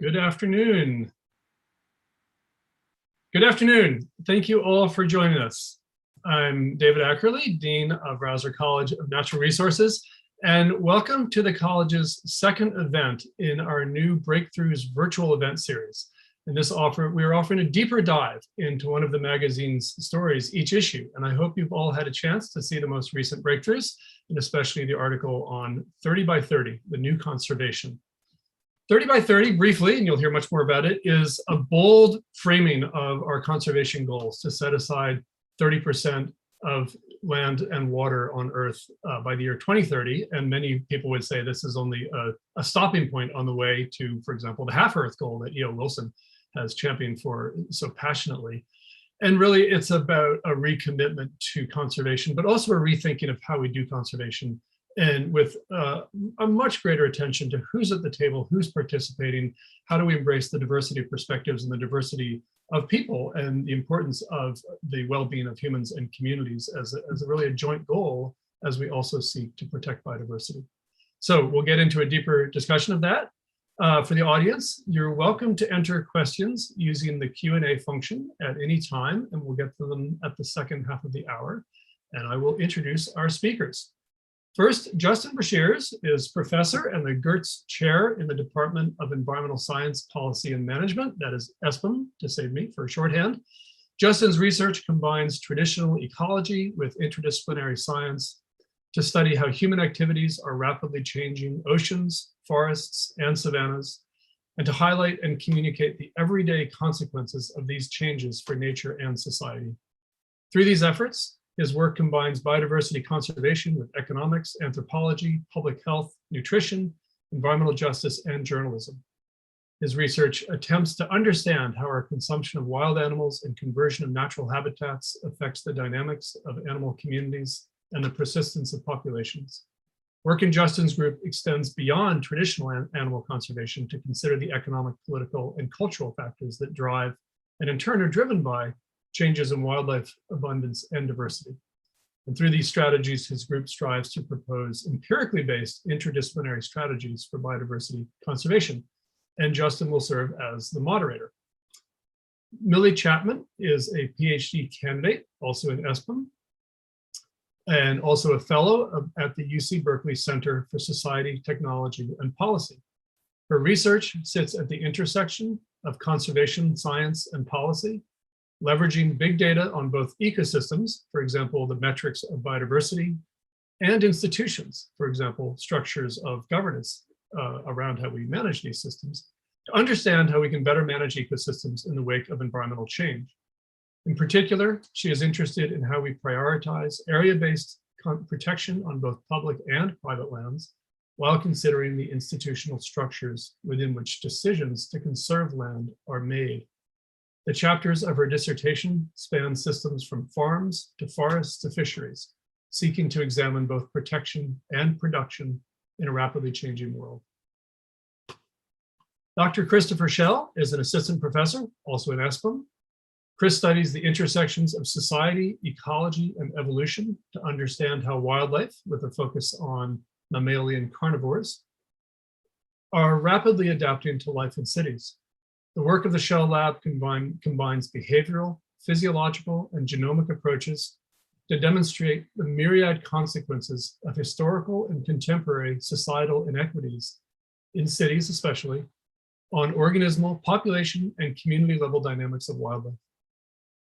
Good afternoon. Good afternoon. Thank you all for joining us. I'm David Ackerley, Dean of Rausser College of Natural Resources, and welcome to the college's second event in our new Breakthroughs virtual event series. In this offer, we are offering a deeper dive into one of the magazine's stories each issue, and I hope you've all had a chance to see the most recent breakthroughs, and especially the article on 30 by 30, the new conservation. 30 by 30, briefly, and you'll hear much more about it, is a bold framing of our conservation goals to set aside 30% of land and water on Earth by the year 2030. And many people would say this is only a stopping point on the way to, for example, the half-Earth goal that E.O. Wilson has championed for so passionately. And really, it's about a recommitment to conservation, but also a rethinking of how we do conservation, and with a much greater attention to who's at the table, who's participating, how do we embrace the diversity of perspectives and the diversity of people, and the importance of the well-being of humans and communities as really a joint goal as we also seek to protect biodiversity. So we'll get into a deeper discussion of that. For the audience, you're welcome to enter questions using the Q&A function at any time, and we'll get to them at the second half of the hour. And I will introduce our speakers. First, Justin Brashares is professor and the Gertz Chair in the Department of Environmental Science, Policy and Management, that is ESPM, to save me for shorthand. Justin's research combines traditional ecology with interdisciplinary science to study how human activities are rapidly changing oceans, forests, and savannas, and to highlight and communicate the everyday consequences of these changes for nature and society. Through these efforts, his work combines biodiversity conservation with economics, anthropology, public health, nutrition, environmental justice, and journalism. His research attempts to understand how our consumption of wild animals and conversion of natural habitats affects the dynamics of animal communities and the persistence of populations. Work in Justin's group extends beyond traditional animal conservation to consider the economic, political, and cultural factors that drive, and in turn are driven by, changes in wildlife abundance and diversity. And through these strategies, his group strives to propose empirically based interdisciplinary strategies for biodiversity conservation. And Justin will serve as the moderator. Millie Chapman is a PhD candidate, also in ESPM, and also a fellow at the UC Berkeley Center for Society, Technology, and Policy. Her research sits at the intersection of conservation, science, and policy, leveraging big data on both ecosystems, for example, the metrics of biodiversity, and institutions, for example, structures of governance around how we manage these systems, to understand how we can better manage ecosystems in the wake of environmental change. In particular, she is interested in how we prioritize area-based protection on both public and private lands, while considering the institutional structures within which decisions to conserve land are made. The chapters of her dissertation span systems from farms to forests to fisheries, seeking to examine both protection and production in a rapidly changing world. Dr. Christopher Schell is an assistant professor, also in ESPM. Chris studies the intersections of society, ecology, and evolution to understand how wildlife, with a focus on mammalian carnivores, are rapidly adapting to life in cities. The work of the Schell Lab combines behavioral, physiological, and genomic approaches to demonstrate the myriad consequences of historical and contemporary societal inequities in cities especially, on organismal, population, and community level dynamics of wildlife.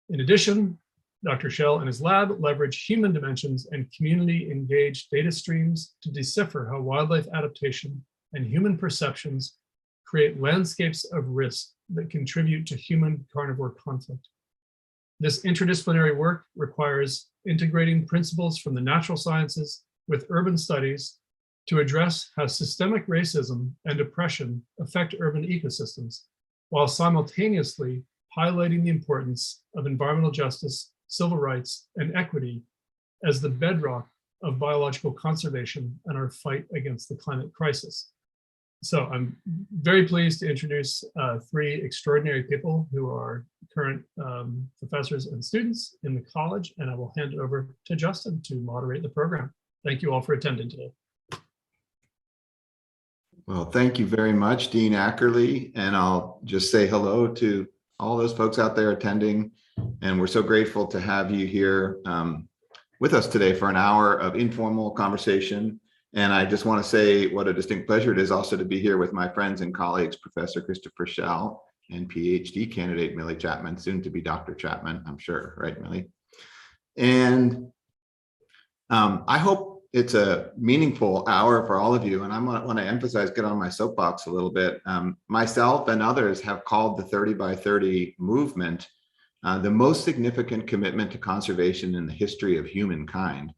In addition, Dr. Schell and his lab leverage human dimensions and community engaged data streams to decipher how wildlife adaptation and human perceptions create landscapes of risk that contribute to human-carnivore conflict. This interdisciplinary work requires integrating principles from the natural sciences with urban studies to address how systemic racism and oppression affect urban ecosystems, while simultaneously highlighting the importance of environmental justice, civil rights, and equity as the bedrock of biological conservation and our fight against the climate crisis. So I'm very pleased to introduce three extraordinary people who are current professors and students in the college, and I will hand it over to Justin to moderate the program. Thank you all for attending today. Well, thank you very much, Dean Ackerley. And I'll just say hello to all those folks out there attending. And we're so grateful to have you here with us today for an hour of informal conversation. And I just want to say what a distinct pleasure it is also to be here with my friends and colleagues, Professor Christopher Schell and PhD candidate Millie Chapman, soon to be Dr. Chapman, I'm sure, right, Millie? And I hope it's a meaningful hour for all of you. And I want to emphasize, get on my soapbox a little bit. Myself and others have called the 30 by 30 movement the most significant commitment to conservation in the history of humankind.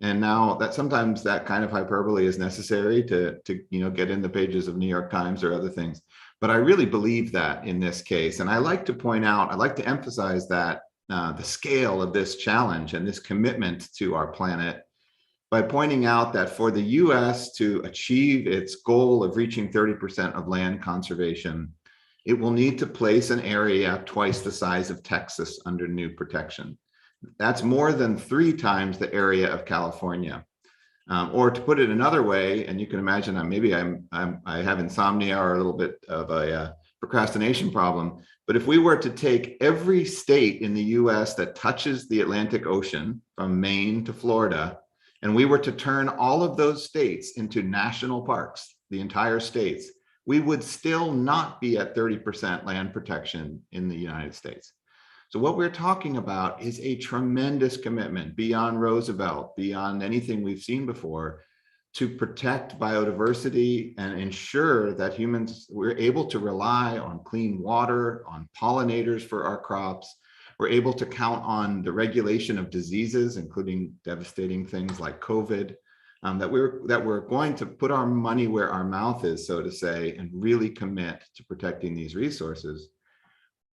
And now that sometimes that kind of hyperbole is necessary to get in the pages of New York Times or other things. But I really believe that in this case. And I like to point out, I like to emphasize that the scale of this challenge and this commitment to our planet by pointing out that for the US to achieve its goal of reaching 30% of land conservation, it will need to place an area twice the size of Texas under new protection. That's more than 3 times the area of California. Or to put it another way, and you can imagine maybe I have insomnia or a little bit of a procrastination problem, but if we were to take every state in the US that touches the Atlantic Ocean from Maine to Florida, and we were to turn all of those states into national parks, the entire states, we would still not be at 30% land protection in the United States. So what we're talking about is a tremendous commitment beyond Roosevelt, beyond anything we've seen before, to protect biodiversity and ensure that humans, we're able to rely on clean water, on pollinators for our crops. We're able to count on the regulation of diseases, including devastating things like COVID, that we're going to put our money where our mouth is, so to say, and really commit to protecting these resources.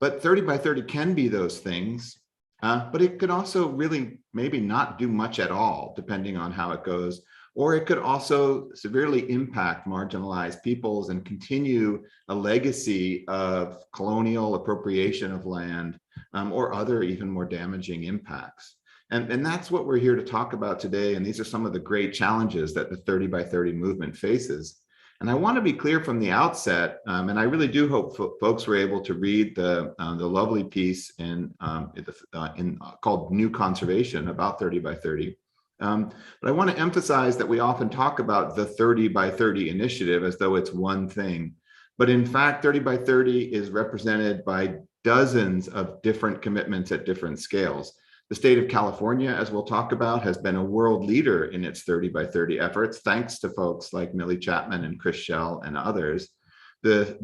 But 30 by 30 can be those things, but it could also really maybe not do much at all, depending on how it goes. Or it could also severely impact marginalized peoples and continue a legacy of colonial appropriation of land or other even more damaging impacts. And that's what we're here to talk about today. And these are some of the great challenges that the 30 by 30 movement faces. And I want to be clear from the outset, and I really do hope folks were able to read the lovely piece called New Conservation about 30 by 30. But I want to emphasize that we often talk about the 30 by 30 initiative as though it's one thing. But in fact, 30 by 30 is represented by dozens of different commitments at different scales. The state of California, as we'll talk about, has been a world leader in its 30 by 30 efforts, thanks to folks like Millie Chapman and Chris Schell and others. The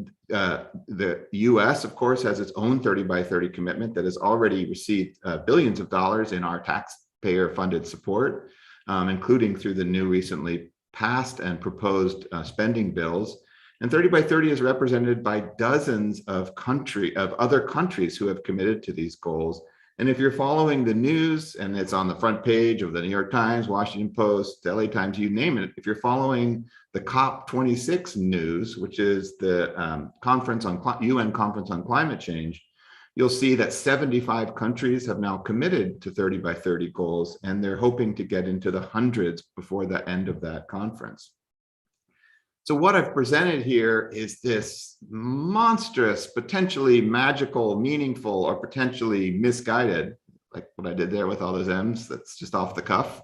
US, of course, has its own 30 by 30 commitment that has already received billions of dollars in our taxpayer-funded support, including through the new recently passed and proposed spending bills. And 30 by 30 is represented by dozens of other countries who have committed to these goals. And if you're following the news, and it's on the front page of the New York Times, Washington Post, LA Times, you name it, if you're following the COP26 news, which is the UN Conference on Climate Change, you'll see that 75 countries have now committed to 30 by 30 goals, and they're hoping to get into the hundreds before the end of that conference. So what I've presented here is this monstrous, potentially magical, meaningful, or potentially misguided, like what I did there with all those M's, that's just off the cuff,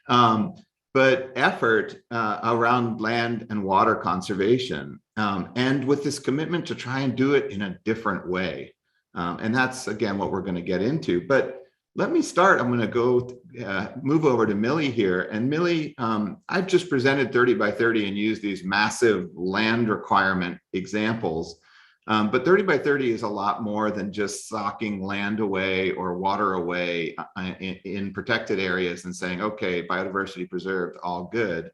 but effort around land and water conservation, and with this commitment to try and do it in a different way. And that's, again, what we're going to get into. But let me start. I'm going to go move over to Millie here. And Millie, I've just presented 30 by 30 and used these massive land requirement examples. But 30 by 30 is a lot more than just socking land away or water away in protected areas and saying, okay, biodiversity preserved, all good.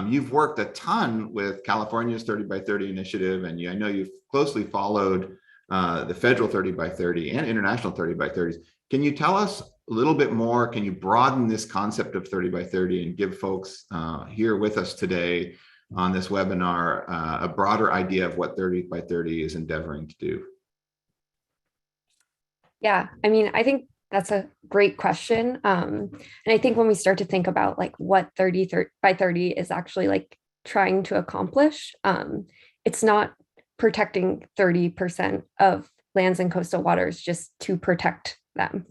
You've worked a ton with California's 30 by 30 initiative, and I know you've closely followed the federal 30 by 30 and international 30 by 30s. Can you tell us a little bit more? Can you broaden this concept of 30 by 30 and give folks here with us today on this webinar a broader idea of what 30 by 30 is endeavoring to do? Yeah, I mean, I think that's a great question. And I think when we start to think about like what 30 by 30 is actually like trying to accomplish. It's not protecting 30% of lands and coastal waters just to protect them.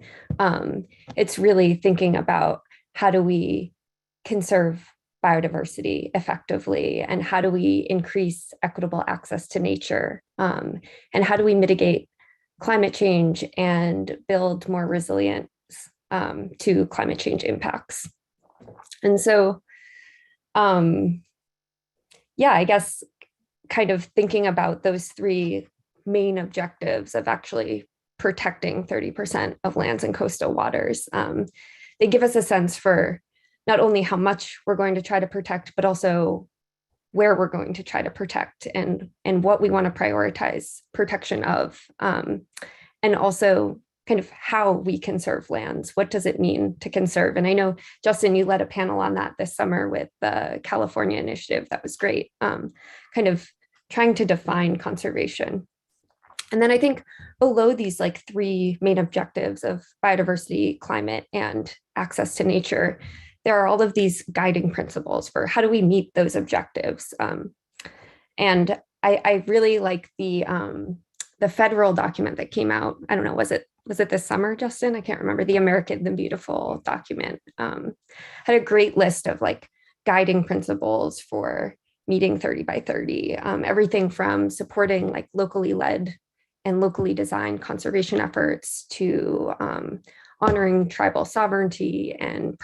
It's really thinking about how do we conserve biodiversity effectively, and how do we increase equitable access to nature, and how do we mitigate climate change and build more resilience to climate change impacts. And so, yeah, I guess kind of thinking about those three main objectives of actually protecting 30% of lands and coastal waters, they give us a sense for not only how much we're going to try to protect, but also where we're going to try to protect, and what we want to prioritize protection of, and also kind of how we conserve lands. What does it mean to conserve? And I know, Justin, you led a panel on that this summer with the California initiative. That was great, kind of trying to define conservation. And then I think below these like three main objectives of biodiversity, climate, and access to nature, there are all of these guiding principles for how do we meet those objectives. And I really like the federal document that came out. I don't know, was it this summer, Justin? I can't remember. The American the Beautiful document had a great list of like guiding principles for meeting 30 by 30. Everything from supporting like locally led and locally designed conservation efforts to honoring tribal sovereignty and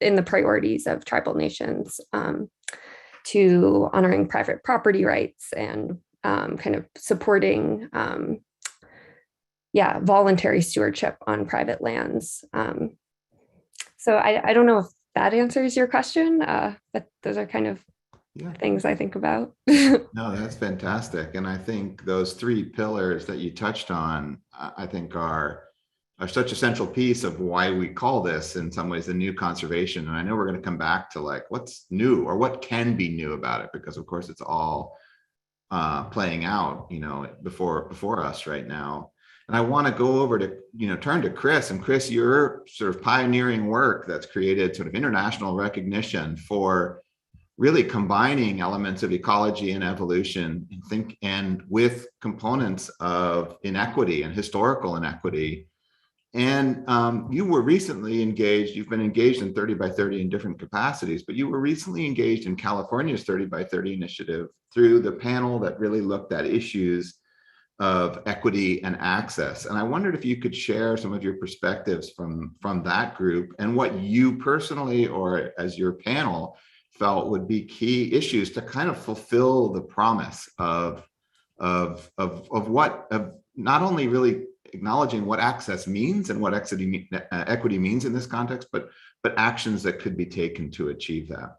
in the priorities of tribal nations, to honoring private property rights and kind of supporting voluntary stewardship on private lands. So I don't know if that answers your question, but those are kind of things I think about. No, that's fantastic. And I think those three pillars that you touched on, I think are such a central piece of why we call this in some ways the new conservation. And I know we're going to come back to like what's new or what can be new about it, because of course it's all playing out, before us right now. And I want to go over to, turn to Chris. And Chris, your sort of pioneering work that's created sort of international recognition for really combining elements of ecology and evolution and with components of inequity and historical inequity. And you were recently engaged, you've been engaged in 30 by 30 in different capacities, but you were recently engaged in California's 30 by 30 initiative through the panel that really looked at issues of equity and access. And I wondered if you could share some of your perspectives from that group and what you personally, or as your panel, felt would be key issues to kind of fulfill the promise of not only really acknowledging what access means and what equity means in this context, but actions that could be taken to achieve that.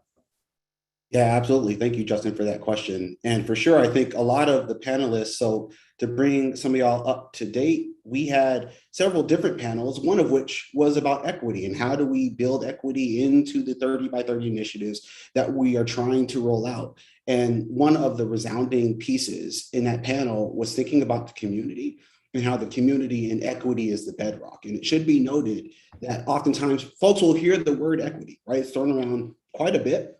Yeah, absolutely. Thank you, Justin, for that question. And for sure, I think a lot of the panelists, so to bring some of y'all up to date, we had several different panels, one of which was about equity and how do we build equity into the 30 by 30 initiatives that we are trying to roll out. And one of the resounding pieces in that panel was thinking about the community and how the community and equity is the bedrock. And it should be noted that oftentimes folks will hear the word equity, right? It's thrown around quite a bit,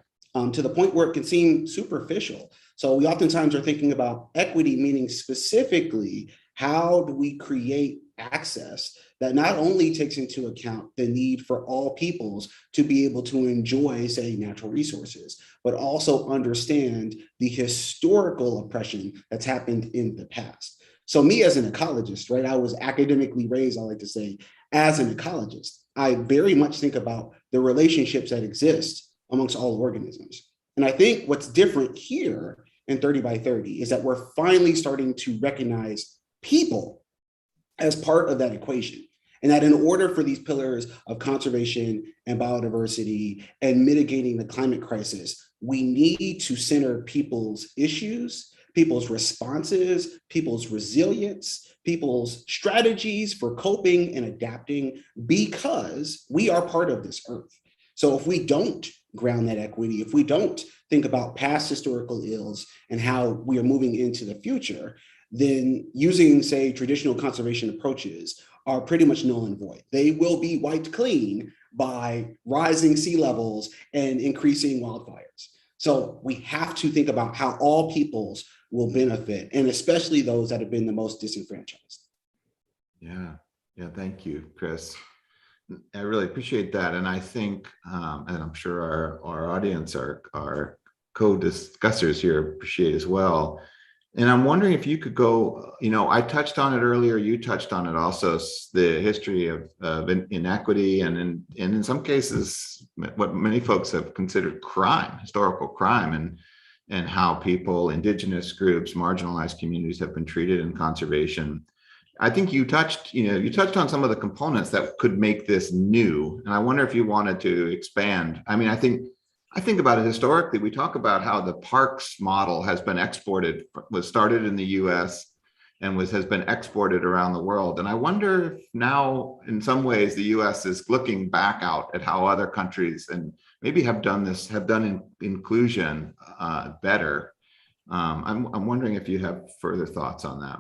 to the point where it can seem superficial. So we oftentimes are thinking about equity, meaning specifically, how do we create access that not only takes into account the need for all peoples to be able to enjoy, say, natural resources, but also understand the historical oppression that's happened in the past. So me as an ecologist, right, I was academically raised, I like to say, as an ecologist. I very much think about the relationships that exist amongst all organisms. And I think what's different here in 30 by 30 is that we're finally starting to recognize people as part of that equation. And that in order for these pillars of conservation and biodiversity and mitigating the climate crisis, we need to center people's issues, people's responses, people's resilience, people's strategies for coping and adapting, because we are part of this earth. So if we don't ground that equity, if we don't think about past historical ills and how we are moving into the future, then using, say, traditional conservation approaches are pretty much null and void. They will be wiped clean by rising sea levels and increasing wildfires. So we have to think about how all peoples will benefit, and especially those that have been the most disenfranchised. Yeah, thank you, Chris. I really appreciate that. And I think, and I'm sure our audience, our co-discussers here appreciate as well. And I'm wondering if you could go, I touched on it earlier, you touched on it also, the history of inequity and in some cases, what many folks have considered crime, historical crime, and how people, indigenous groups, marginalized communities have been treated in conservation. I think you touched on some of the components that could make this new. And I wonder if you wanted to expand. I mean, I think about it historically. We talk about how the parks model has been exported, was started in the US and has been exported around the world. And I wonder if now, in some ways, the US is looking back out at how other countries and maybe have done inclusion better. I'm wondering if you have further thoughts on that.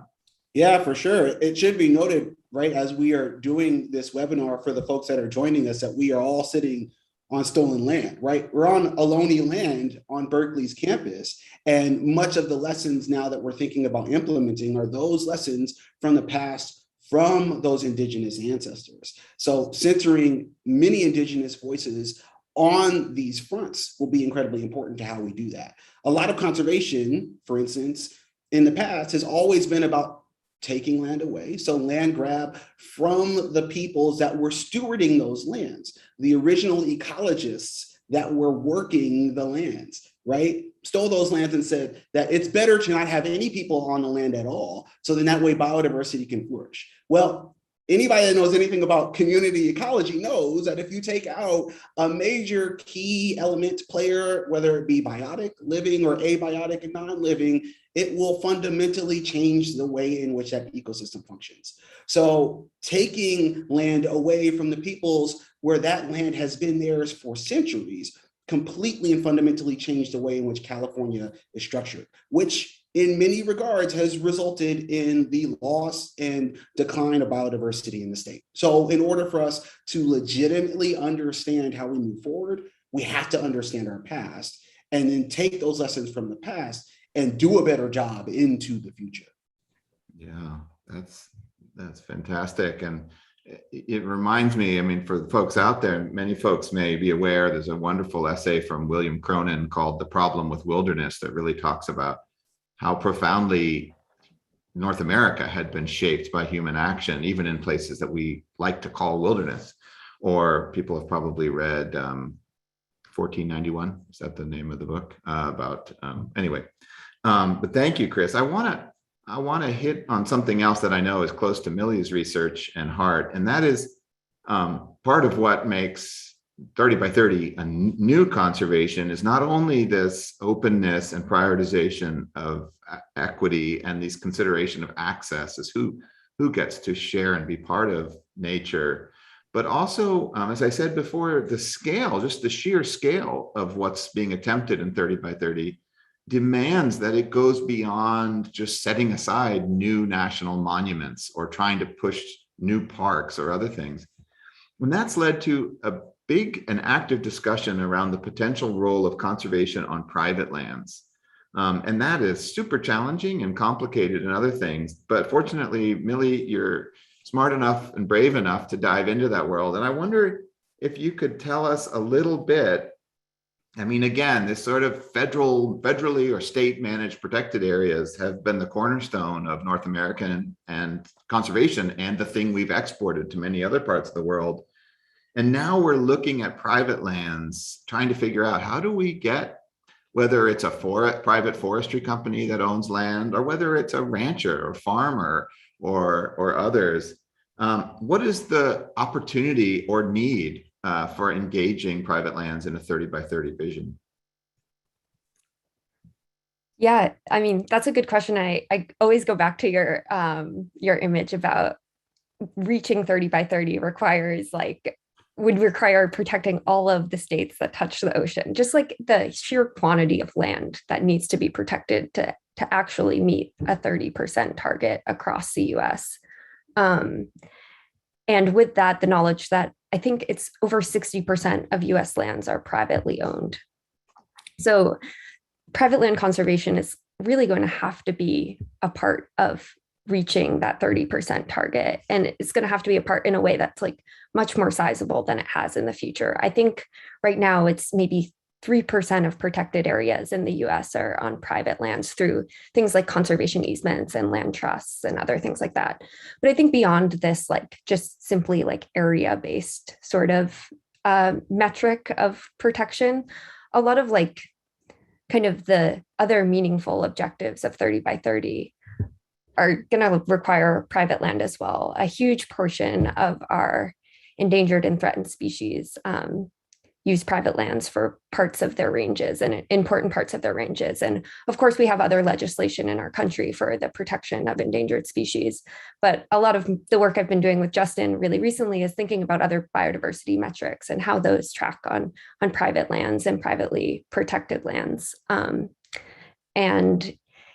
Yeah, for sure. It should be noted, right, as we are doing this webinar for the folks that are joining us, that we are all sitting on stolen land, right? We're on Ohlone land on Berkeley's campus. And much of the lessons now that we're thinking about implementing are those lessons from the past, from those indigenous ancestors. So centering many indigenous voices on these fronts will be incredibly important to how we do that. A lot of conservation, for instance, in the past has always been about taking land away. So land grab from the peoples that were stewarding those lands, the original ecologists that were working the lands, right? Stole those lands and said that it's better to not have any people on the land at all. So then that way biodiversity can flourish. Well, anybody that knows anything about community ecology knows that if you take out a major key element player, whether it be biotic, living, or abiotic and non-living, it will fundamentally change the way in which that ecosystem functions. So taking land away from the peoples where that land has been theirs for centuries completely and fundamentally changed the way in which California is structured, which in many regards has resulted in the loss and decline of biodiversity in the state. So in order for us to legitimately understand how we move forward, we have to understand our past and then take those lessons from the past and do a better job into the future. Yeah, that's fantastic. And it reminds me, I mean, for the folks out there, many folks may be aware, there's a wonderful essay from William Cronin called The Problem with Wilderness that really talks about how profoundly North America had been shaped by human action, even in places that we like to call wilderness. Or people have probably read 1491, is that the name of the book? Anyway. But thank you, Chris. I want to hit on something else that I know is close to Millie's research and heart, and that is part of what makes 30 by 30 a new conservation is not only this openness and prioritization of equity and these consideration of access as who gets to share and be part of nature, but also, as I said before, the scale, just the sheer scale of what's being attempted in 30 by 30 demands that it goes beyond just setting aside new national monuments or trying to push new parks or other things. And that's led to a big and active discussion around the potential role of conservation on private lands. And that is super challenging and complicated and other things. But fortunately, Millie, you're smart enough and brave enough to dive into that world. And I wonder if you could tell us a little bit. I mean, again, this sort of federally or state managed protected areas have been the cornerstone of North American and conservation and the thing we've exported to many other parts of the world. And now we're looking at private lands, trying to figure out how do we get, whether it's a private forestry company that owns land or whether it's a rancher or farmer or others, what is the opportunity or need for engaging private lands in a 30 by 30 vision? Yeah, I mean, that's a good question. I always go back to your image about reaching 30 by 30 would require protecting all of the states that touch the ocean, just like the sheer quantity of land that needs to be protected to actually meet a 30% target across the US. And with that, the knowledge that I think it's over 60% of US lands are privately owned. So private land conservation is really going to have to be a part of reaching that 30% target. And it's going to have to be a part in a way that's like much more sizable than it has in the future. I think right now it's maybe 3% of protected areas in the US are on private lands through things like conservation easements and land trusts and other things like that. But I think beyond this, like just simply like area-based sort of metric of protection, a lot of like kind of the other meaningful objectives of 30 by 30 are going to require private land as well. A huge portion of our endangered and threatened species use private lands for parts of their ranges and important parts of their ranges. And of course, we have other legislation in our country for the protection of endangered species. But a lot of the work I've been doing with Justin really recently is thinking about other biodiversity metrics and how those track on private lands and privately protected lands. And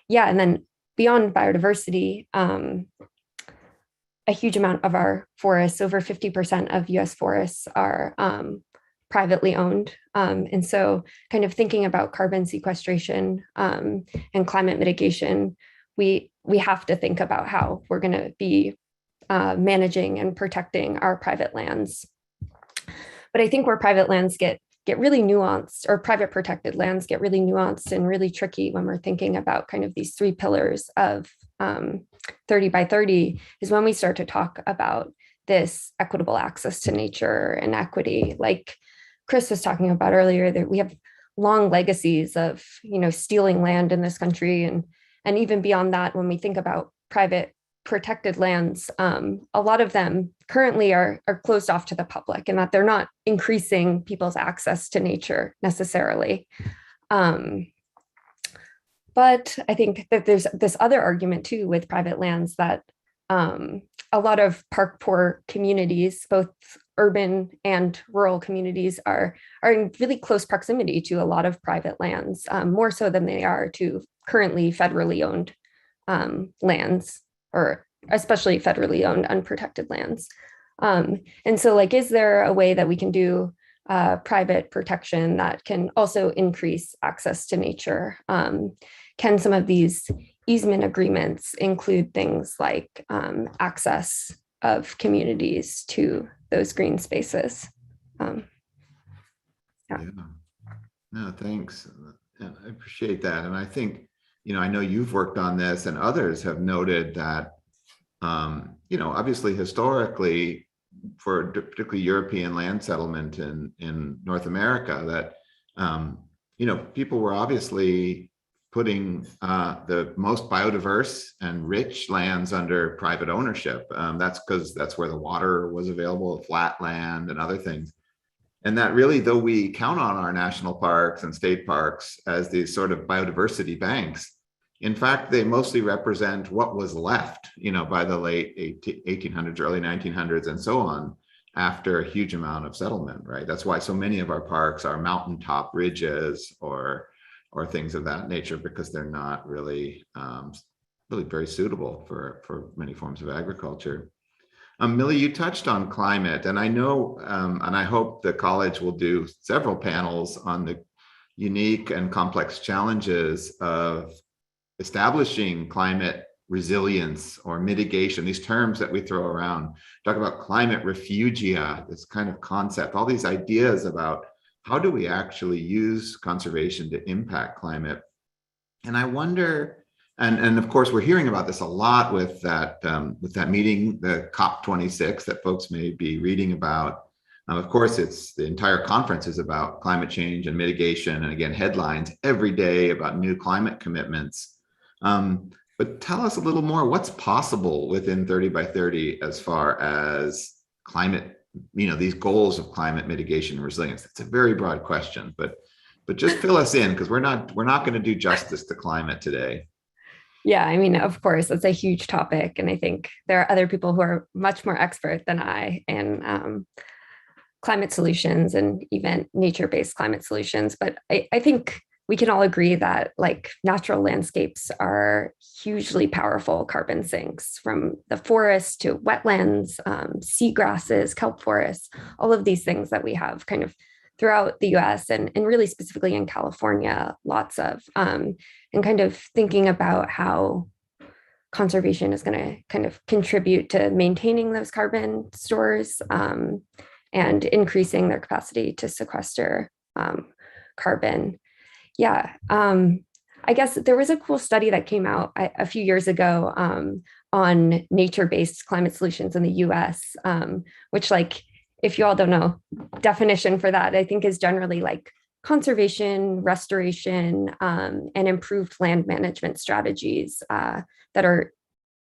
then beyond biodiversity, a huge amount of our forests, over 50% of US forests are privately owned. And so kind of thinking about carbon sequestration and climate mitigation, we have to think about how we're going to be managing and protecting our private lands. But I think where private lands get really nuanced, or private protected lands get really nuanced and really tricky when we're thinking about kind of these three pillars of 30 by 30 is when we start to talk about this equitable access to nature and equity. Like Chris was talking about earlier, that we have long legacies of, stealing land in this country. And even beyond that, when we think about private protected lands, a lot of them currently are closed off to the public, and that they're not increasing people's access to nature necessarily. But I think that there's this other argument too with private lands that a lot of park poor communities, both urban and rural communities, are in really close proximity to a lot of private lands, more so than they are to currently federally owned lands, or especially federally owned unprotected lands. And so like, is there a way that we can do private protection that can also increase access to nature? Can some of these easement agreements include things like access of communities to those green spaces? No, thanks. I appreciate that. And I think, I know you've worked on this, and others have noted that, obviously historically, for particularly European land settlement in North America, that, people were obviously putting the most biodiverse and rich lands under private ownership. That's because that's where the water was available, flat land and other things. And that really, though we count on our national parks and state parks as these sort of biodiversity banks, in fact, they mostly represent what was left, by the late 1800s, early 1900s, and so on, after a huge amount of settlement, right? That's why so many of our parks are mountaintop ridges or things of that nature, because they're not really very suitable for many forms of agriculture. Millie, you touched on climate, and I know, and I hope the college will do several panels on the unique and complex challenges of establishing climate resilience or mitigation, these terms that we throw around, talk about climate refugia, this kind of concept, all these ideas about how do we actually use conservation to impact climate? And I wonder, and of course, we're hearing about this a lot with that meeting, the COP26 that folks may be reading about. Of course, the entire conference is about climate change and mitigation, and again, headlines every day about new climate commitments. But tell us a little more, what's possible within 30 by 30 as far as climate, these goals of climate mitigation and resilience? It's a very broad question, but just fill us in, because we're not going to do justice to climate today. Yeah, I mean, of course, it's a huge topic. And I think there are other people who are much more expert than I in climate solutions and even nature-based climate solutions. But I think we can all agree that like natural landscapes are hugely powerful carbon sinks, from the forest to wetlands, seagrasses, kelp forests, all of these things that we have kind of throughout the US and really specifically in California, lots of, and kind of thinking about how conservation is going to kind of contribute to maintaining those carbon stores and increasing their capacity to sequester carbon. Yeah, I guess there was a cool study that came out a few years ago on nature-based climate solutions in the US, which, like, if you all don't know, definition for that, I think is generally like conservation, restoration, and improved land management strategies that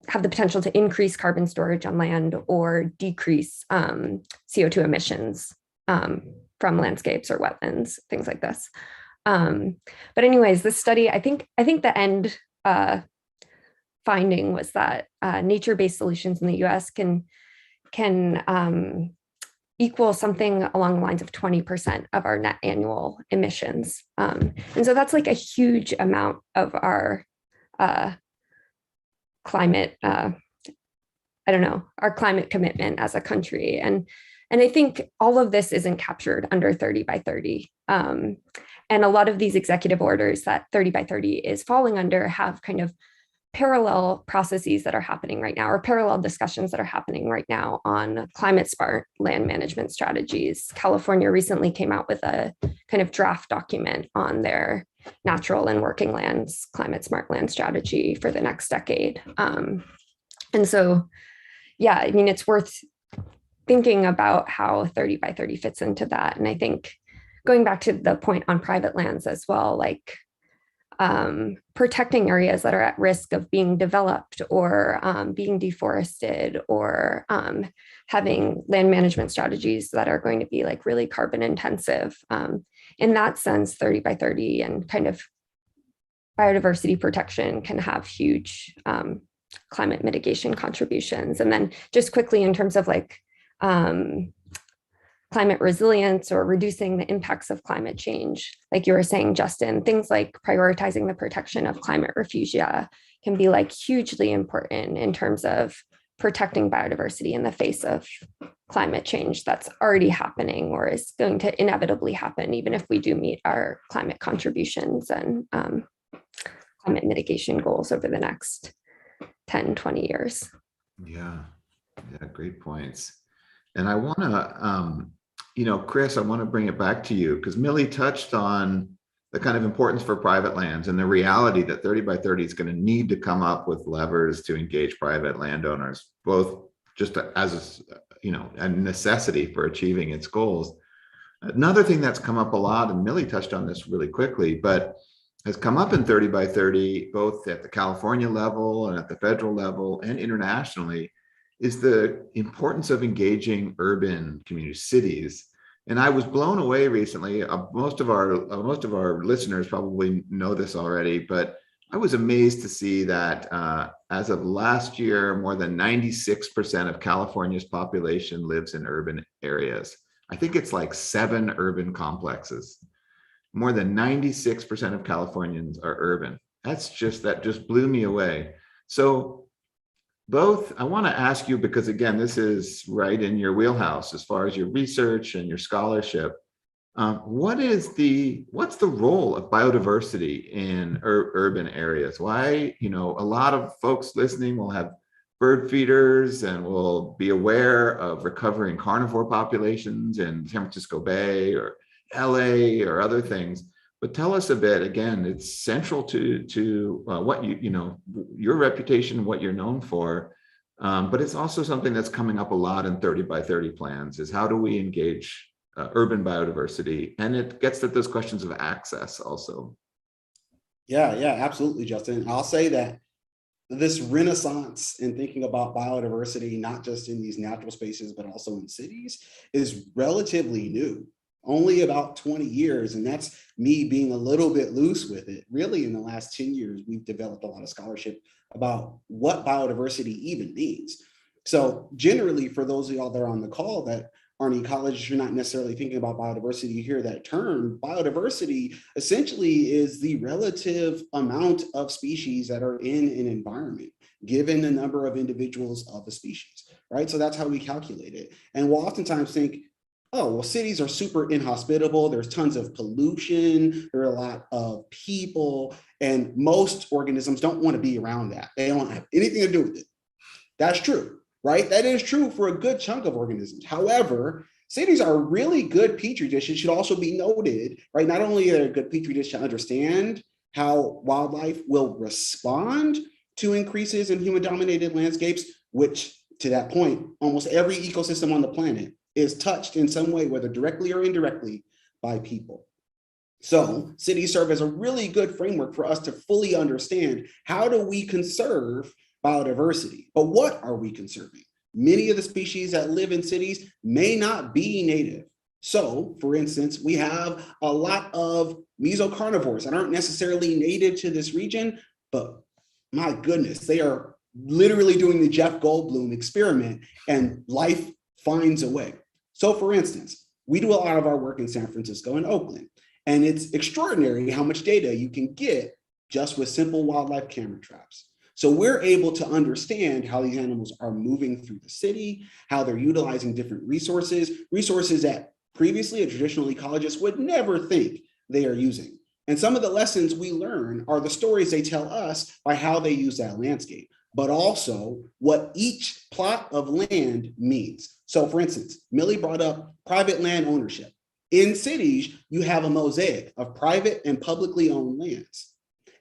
have the potential to increase carbon storage on land or decrease CO2 emissions from landscapes or wetlands, things like this. But anyways, this study, I think the end finding was that nature-based solutions in the US can equal something along the lines of 20% of our net annual emissions. And so that's like a huge amount of our climate, our climate commitment as a country. And I think all of this isn't captured under 30 by 30. And a lot of these executive orders that 30 by 30 is falling under have kind of parallel processes that are happening right now, or parallel discussions that are happening right now on climate smart land management strategies. California recently came out with a kind of draft document on their natural and working lands climate smart land strategy for the next decade. And so, yeah, I mean, it's worth thinking about how 30 by 30 fits into that. And I think going back to the point on private lands as well, like protecting areas that are at risk of being developed or being deforested, or having land management strategies that are going to be like really carbon intensive. In that sense, 30 by 30 and kind of biodiversity protection can have huge climate mitigation contributions. And then just quickly in terms of like climate resilience or reducing the impacts of climate change, like you were saying, Justin, things like prioritizing the protection of climate refugia can be like hugely important in terms of protecting biodiversity in the face of climate change that's already happening or is going to inevitably happen, even if we do meet our climate contributions and climate mitigation goals over the next 10, 20 years. Yeah, great points. And I want to, Chris, I want to bring it back to you because Millie touched on the kind of importance for private lands and the reality that 30 by 30 is going to need to come up with levers to engage private landowners, both just as a necessity for achieving its goals. Another thing that's come up a lot, and Millie touched on this really quickly, but has come up in 30 by 30, both at the California level and at the federal level and internationally, is the importance of engaging urban communities, cities. And I was blown away recently. Most of our listeners probably know this already, but I was amazed to see that as of last year, more than 96% of California's population lives in urban areas. I think it's like 7 urban complexes. More than 96% of Californians are urban. That just blew me away. So both, I want to ask you, because again, this is right in your wheelhouse as far as your research and your scholarship. What's the role of biodiversity in urban areas? Why, a lot of folks listening will have bird feeders and will be aware of recovering carnivore populations in San Francisco Bay or LA or other things. But tell us a bit, again, it's central to what your reputation, what you're known for, but it's also something that's coming up a lot in 30 by 30 plans, is how do we engage urban biodiversity? And it gets at those questions of access also. Yeah, absolutely, Justin. I'll say that this renaissance in thinking about biodiversity, not just in these natural spaces, but also in cities, is relatively new. Only about 20 years, and that's me being a little bit loose with it. Really, in the last 10 years, we've developed a lot of scholarship about what biodiversity even means. So generally, for those of y'all that are on the call that aren't ecologists, you're not necessarily thinking about biodiversity, you hear that term. Biodiversity essentially is the relative amount of species that are in an environment, given the number of individuals of a species, right? So that's how we calculate it. And we'll oftentimes think, oh, well, cities are super inhospitable. There's tons of pollution. There are a lot of people, and most organisms don't want to be around that. They don't have anything to do with it. That's true, right? That is true for a good chunk of organisms. However, cities are really good petri dishes, should also be noted, right? Not only are they a good petri dish to understand how wildlife will respond to increases in human-dominated landscapes, which, to that point, almost every ecosystem on the planet is touched in some way, whether directly or indirectly, by people. So cities serve as a really good framework for us to fully understand, how do we conserve biodiversity? But what are we conserving? Many of the species that live in cities may not be native. So, for instance, we have a lot of mesocarnivores that aren't necessarily native to this region, but my goodness, they are literally doing the Jeff Goldblum experiment, and life finds a way. So, for instance, we do a lot of our work in San Francisco and Oakland, and it's extraordinary how much data you can get just with simple wildlife camera traps. So we're able to understand how these animals are moving through the city, how they're utilizing different resources that previously a traditional ecologist would never think they are using. And some of the lessons we learn are the stories they tell us by how they use that landscape, but also what each plot of land means. So for instance, Millie brought up private land ownership. In cities, you have a mosaic of private and publicly owned lands.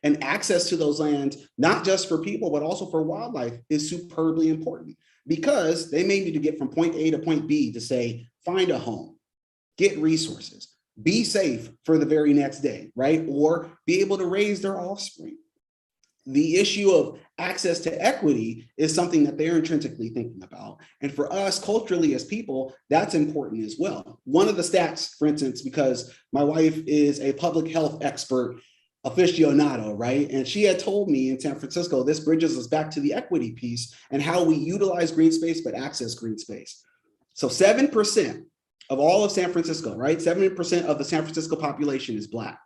And access to those lands, not just for people, but also for wildlife, is superbly important, because they may need to get from point A to point B to say, find a home, get resources, be safe for the very next day, right? Or be able to raise their offspring. The issue of access to equity is something that they're intrinsically thinking about. And for us culturally as people, that's important as well. One of the stats, for instance, because my wife is a public health expert aficionado, right? And she had told me in San Francisco, this bridges us back to the equity piece and how we utilize green space, but access green space. So 7% of all of San Francisco, right? 7% of the San Francisco population is Black,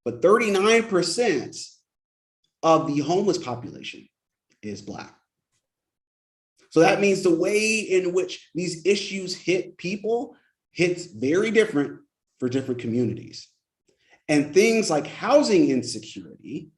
but 39% of the homeless population is Black. So that means the way in which these issues hit people hits very different for different communities. And things like housing insecurity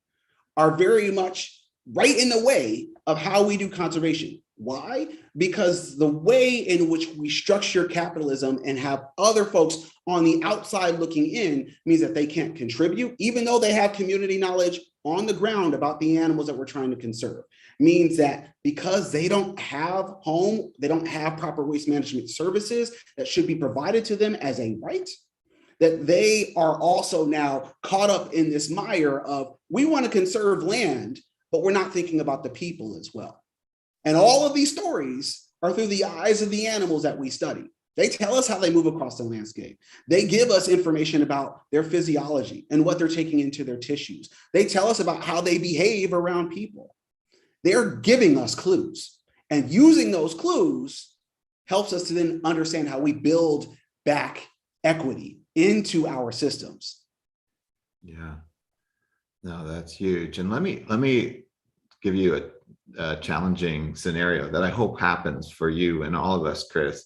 are very much right in the way of how we do conservation. Why? Because the way in which we structure capitalism and have other folks on the outside looking in means that they can't contribute, even though they have community knowledge on the ground about the animals that we're trying to conserve. Means that because they don't have home, they don't have proper waste management services that should be provided to them as a right, that they are also now caught up in this mire of, we want to conserve land, but we're not thinking about the people as well. And all of these stories are through the eyes of the animals that we study. They tell us how they move across the landscape. They give us information about their physiology and what they're taking into their tissues. They tell us about how they behave around people. They're giving us clues, and using those clues helps us to then understand how we build back equity into our systems. Yeah, no, that's huge. And let me give you a challenging scenario that I hope happens for you and all of us, Chris.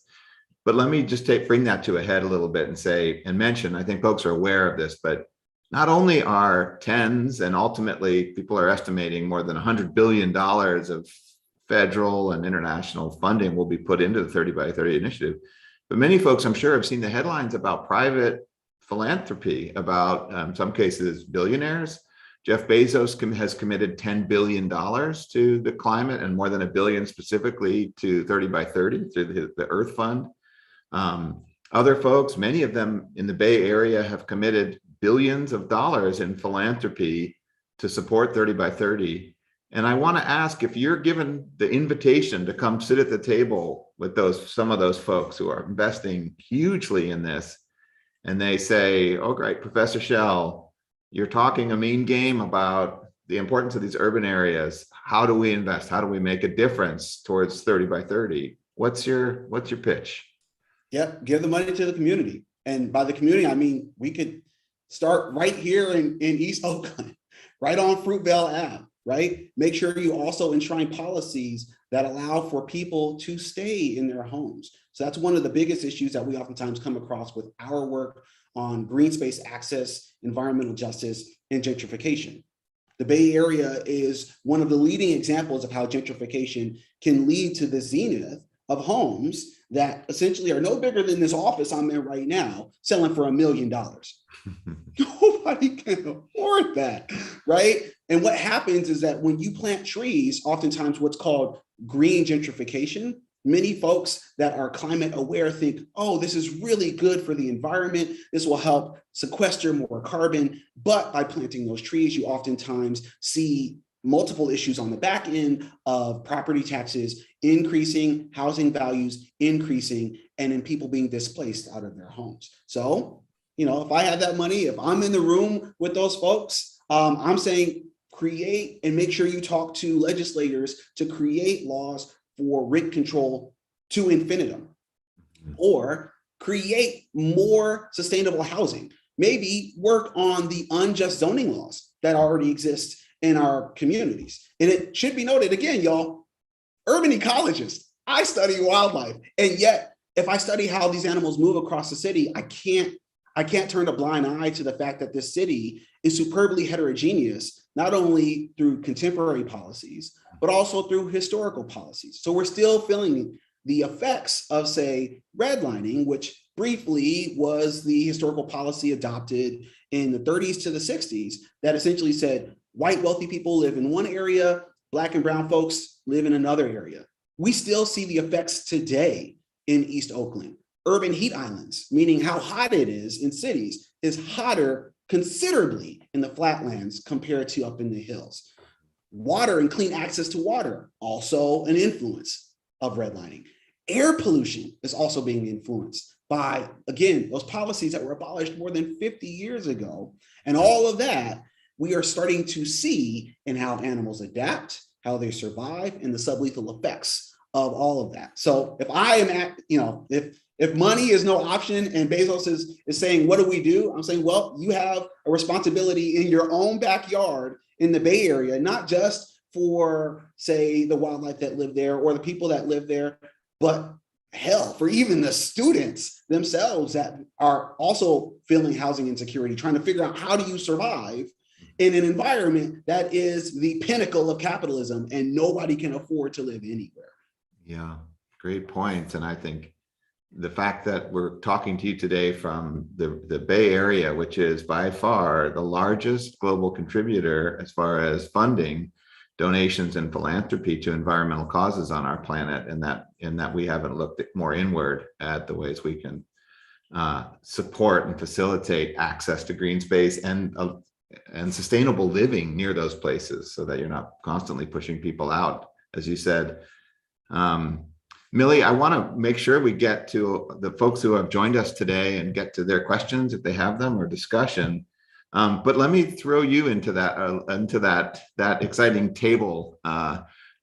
But let me just bring that to a head a little bit and say, and mention, I think folks are aware of this, but not only are tens and ultimately people are estimating more than $100 billion of federal and international funding will be put into the 30 by 30 initiative, but many folks, I'm sure, have seen the headlines about private philanthropy, about in some cases billionaires. Jeff Bezos has committed $10 billion to the climate, and more than $1 billion specifically to 30 by 30 through the Earth Fund. Other folks, many of them in the Bay Area, have committed billions of dollars in philanthropy to support 30 by 30. And I want to ask, if you're given the invitation to come sit at the table with some of those folks who are investing hugely in this, and they say, oh, great, Professor Schell, you're talking a mean game about the importance of these urban areas. How do we invest? How do we make a difference towards 30 by 30? What's your pitch? Yep, give the money to the community. And by the community, I mean, we could start right here in East Oakland, right on Fruitvale Ave, right? Make sure you also enshrine policies that allow for people to stay in their homes. So that's one of the biggest issues that we oftentimes come across with our work on green space access, environmental justice, and gentrification. The Bay Area is one of the leading examples of how gentrification can lead to the zenith of homes that essentially are no bigger than this office I'm in right now, selling for $1 million. Nobody can afford that, right? And what happens is that when you plant trees, oftentimes what's called green gentrification, many folks that are climate aware think, oh, this is really good for the environment. This will help sequester more carbon. But by planting those trees, you oftentimes see multiple issues on the back end of property taxes increasing, housing values increasing, and then people being displaced out of their homes. So, if I have that money, if I'm in the room with those folks, I'm saying create and make sure you talk to legislators to create laws for rent control to infinitum, or create more sustainable housing. Maybe work on the unjust zoning laws that already exist in our communities. And it should be noted again, y'all, urban ecologist, I study wildlife. And yet, if I study how these animals move across the city, I can't turn a blind eye to the fact that this city is superbly heterogeneous, not only through contemporary policies, but also through historical policies. So we're still feeling the effects of, say, redlining, which briefly was the historical policy adopted in the 30s to the 60s that essentially said, white wealthy people live in one area, Black and brown folks live in another area. We still see the effects today in East Oakland. Urban heat islands, meaning how hot it is in cities, is hotter considerably in the flatlands compared to up in the hills. Water and clean access to water, also an influence of redlining. Air pollution is also being influenced by, again, those policies that were abolished more than 50 years ago. And all of that we are starting to see in how animals adapt, how they survive, and the sublethal effects of all of that. So if I am at, if money is no option and Bezos is saying, what do we do? I'm saying, well, you have a responsibility in your own backyard in the Bay Area, not just for, say, the wildlife that live there or the people that live there, but hell, for even the students themselves that are also feeling housing insecurity, trying to figure out how do you survive in an environment that is the pinnacle of capitalism and nobody can afford to live anywhere. Yeah, great points. And I think the fact that we're talking to you today from the Bay Area, which is by far the largest global contributor as far as funding, donations, and philanthropy to environmental causes on our planet, and that we haven't looked more inward at the ways we can support and facilitate access to green space and sustainable living near those places, so that you're not constantly pushing people out, as you said. Millie, I want to make sure we get to the folks who have joined us today and get to their questions if they have them, or discussion. But let me throw you into that exciting table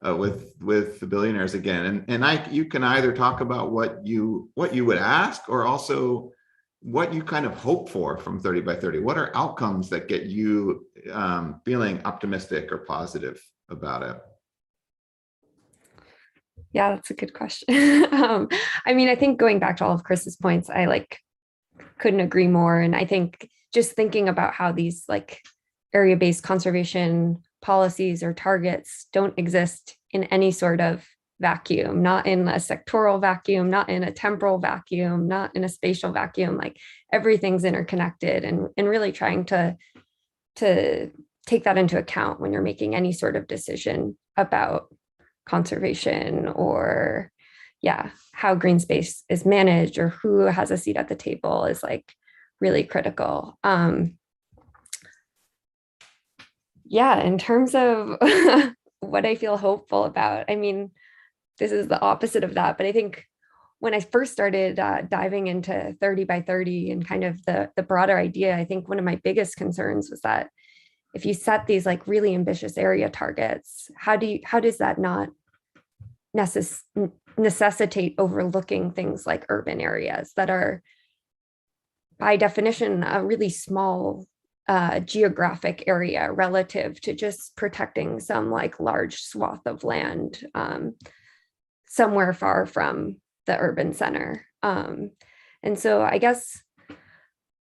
with the billionaires again, and you can either talk about what you would ask, or also what you kind of hope for from 30 by 30. What are outcomes that get you feeling optimistic or positive about it? Yeah, that's a good question. I think going back to all of Chris's points, I couldn't agree more. And I think just thinking about how these area-based conservation policies or targets don't exist in any sort of vacuum, not in a sectoral vacuum, not in a temporal vacuum, not in a spatial vacuum, everything's interconnected, and really trying to take that into account when you're making any sort of decision about conservation or how green space is managed or who has a seat at the table is really critical. In terms of what I feel hopeful about, this is the opposite of that, but I think when I first started diving into 30 by 30 and kind of the broader idea, I think one of my biggest concerns was that if you set these really ambitious area targets, how does that not necessitate overlooking things like urban areas that are by definition a really small geographic area relative to just protecting some like large swath of land somewhere far from the urban center. And so I guess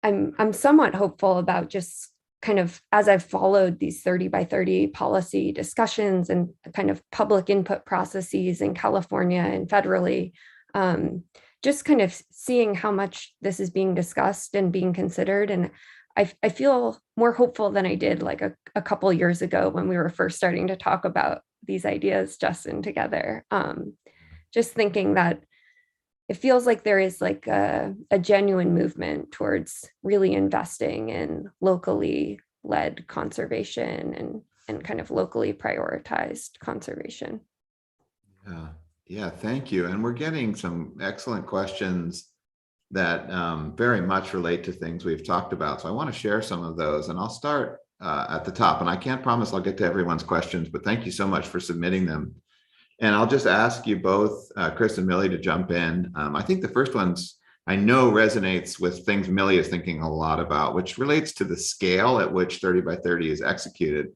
I'm somewhat hopeful about just kind of, as I've followed these 30 by 30 policy discussions and kind of public input processes in California and federally, just kind of seeing how much this is being discussed and being considered. And I feel more hopeful than I did like a couple years ago when we were first starting to talk about these ideas, Justin, together. Just thinking that it feels like there is like a genuine movement towards really investing in locally led conservation and kind of locally prioritized conservation. Yeah, thank you. And we're getting some excellent questions that very much relate to things we've talked about. So I want to share some of those, and I'll start at the top. And I can't promise I'll get to everyone's questions, but thank you so much for submitting them. And I'll just ask you both, Chris and Millie, to jump in. I think the first one's, I know, resonates with things Millie is thinking a lot about, which relates to the scale at which 30 by 30 is executed.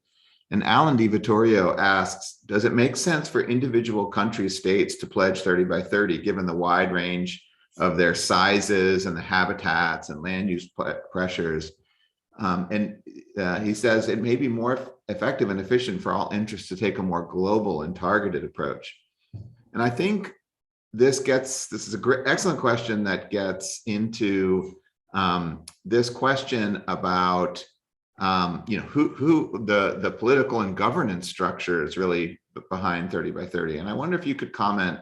And Alan DiVittorio asks, does it make sense for individual country states to pledge 30 by 30, given the wide range of their sizes and the habitats and land use pressures? He says it may be more effective and efficient for all interests to take a more global and targeted approach. And I think this is a great, excellent question that gets into this question about who the political and governance structure is really behind 30 by 30. And I wonder if you could comment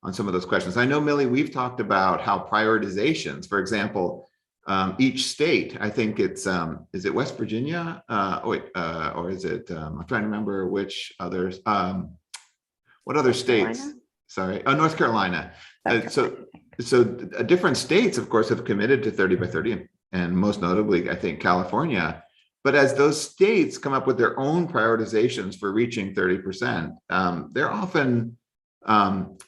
on some of those questions. I know, Millie, we've talked about how prioritizations, for example, each state, I think it's, is it West Virginia? Or is it, I'm trying to remember which others, what other states? Carolina? Sorry, North Carolina. So different states, of course, have committed to 30 by 30, and most notably, I think, California. But as those states come up with their own prioritizations for reaching 30%, they're often,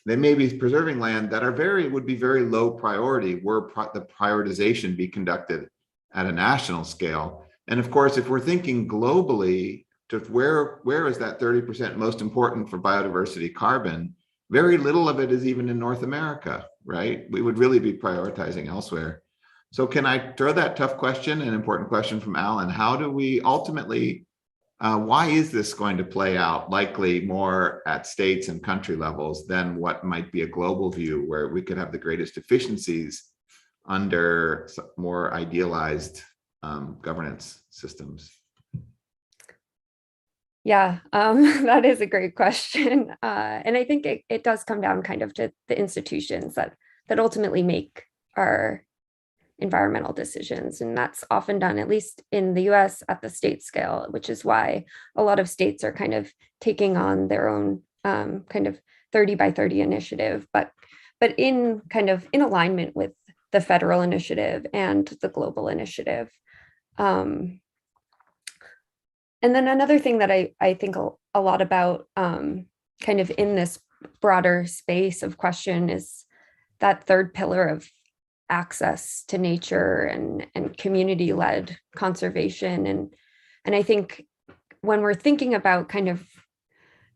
they may be preserving land that would be very low priority were the prioritization be conducted at a national scale. And of course, if we're thinking globally, to where is that 30% most important for biodiversity carbon? Very little of it is even in North America, right? We would really be prioritizing elsewhere. So can I throw that tough question, an important question from Alan? How do we ultimately, why is this going to play out likely more at states and country levels than what might be a global view where we could have the greatest efficiencies under more idealized governance systems? Yeah, that is a great question. And I think it does come down kind of to the institutions that ultimately make our environmental decisions. And that's often done, at least in the US, at the state scale, which is why a lot of states are kind of taking on their own kind of 30 by 30 initiative, but in kind of in alignment with the federal initiative and the global initiative. And then another thing that I think a lot about kind of in this broader space of question is that third pillar of access to nature and community-led conservation. And I think when we're thinking about kind of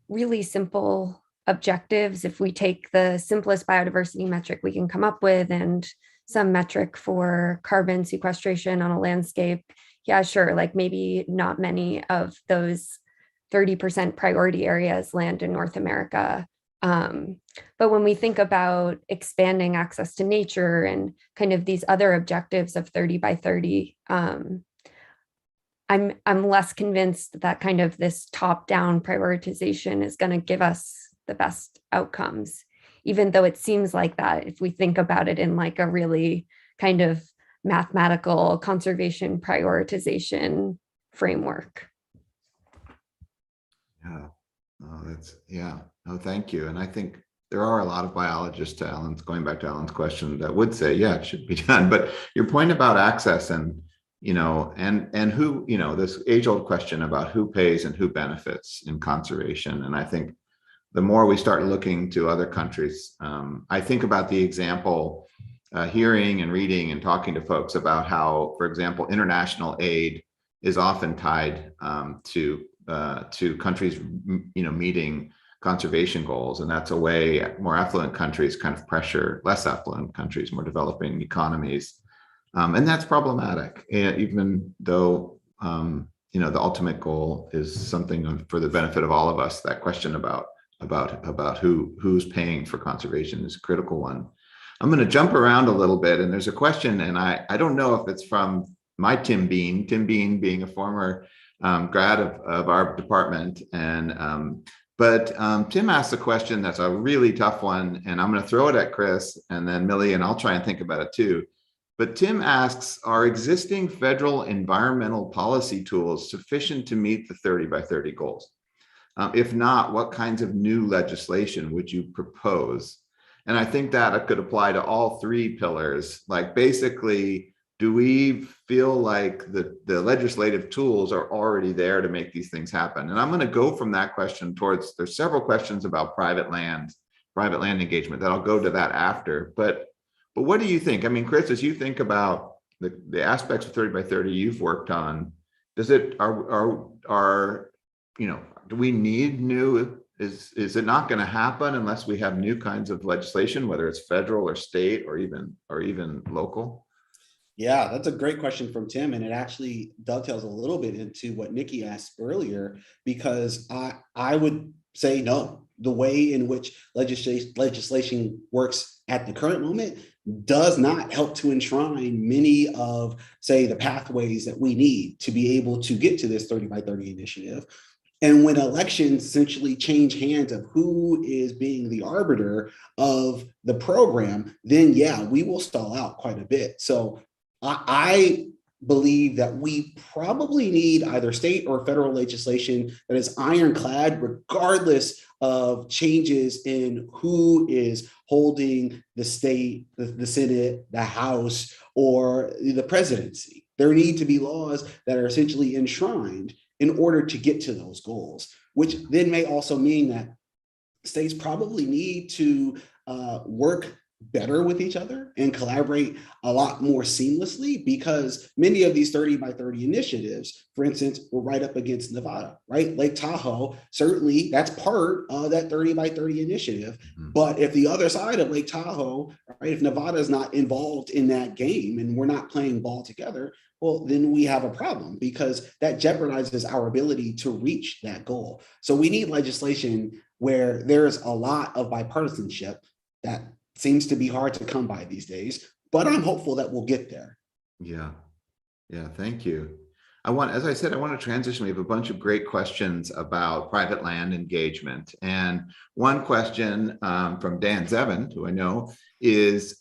really simple objectives, if we take the simplest biodiversity metric we can come up with and some metric for carbon sequestration on a landscape, yeah, sure, like maybe not many of those 30% priority areas land in North America. But when we think about expanding access to nature and kind of these other objectives of 30 by 30, I'm less convinced that kind of this top-down prioritization is going to give us the best outcomes, even though it seems like that if we think about it in like a really kind of mathematical conservation prioritization framework. Yeah, thank you. And I think there are a lot of biologists, going back to Alan's question, that would say, yeah, it should be done. But your point about access and, and who, this age-old question about who pays and who benefits in conservation. And I think the more we start looking to other countries, I think about the example, hearing and reading and talking to folks about how, for example, international aid is often tied to countries, meeting conservation goals. And that's a way more affluent countries kind of pressure less affluent countries, more developing economies. And that's problematic, even though, the ultimate goal is something for the benefit of all of us. That question about who's paying for conservation is a critical one. I'm going to jump around a little bit, and there's a question, and I don't know if it's from my Tim Bean being a former grad of our department, but Tim asked a question that's a really tough one, and I'm going to throw it at Chris and then Millie, and I'll try and think about it too. But Tim asks, are existing federal environmental policy tools sufficient to meet the 30 by 30 goals? If not, what kinds of new legislation would you propose? And I think that could apply to all three pillars. Like, basically, do we feel like the legislative tools are already there to make these things happen? And I'm going to go from that question towards, there's several questions about private land engagement that I'll go to that after. But what do you think? I mean, Chris, as you think about the aspects of 30 by 30 you've worked on, do we need new? Is it not going to happen unless we have new kinds of legislation, whether it's federal or state or even local? Yeah, that's a great question from Tim, and it actually dovetails a little bit into what Nikki asked earlier, because I would say no. The way in which legislation works at the current moment does not help to enshrine many of, say, the pathways that we need to be able to get to this 30 by 30 initiative. And when elections essentially change hands of who is being the arbiter of the program, then yeah, we will stall out quite a bit. So I believe that we probably need either state or federal legislation that is ironclad, regardless of changes in who is holding the state, the Senate, the House, or the presidency. There need to be laws that are essentially enshrined in order to get to those goals, which then may also mean that states probably need to work better with each other and collaborate a lot more seamlessly, because many of these 30 by 30 initiatives, for instance, were right up against Nevada, right? Lake Tahoe, certainly that's part of that 30 by 30 initiative. Mm-hmm. But if the other side of Lake Tahoe, right, if Nevada is not involved in that game and we're not playing ball together, well, then we have a problem, because that jeopardizes our ability to reach that goal. So we need legislation where there's a lot of bipartisanship that seems to be hard to come by these days, but I'm hopeful that we'll get there. Yeah, thank you. As I said, I want to transition. We have a bunch of great questions about private land engagement. And one question from Dan Zevin, who I know, is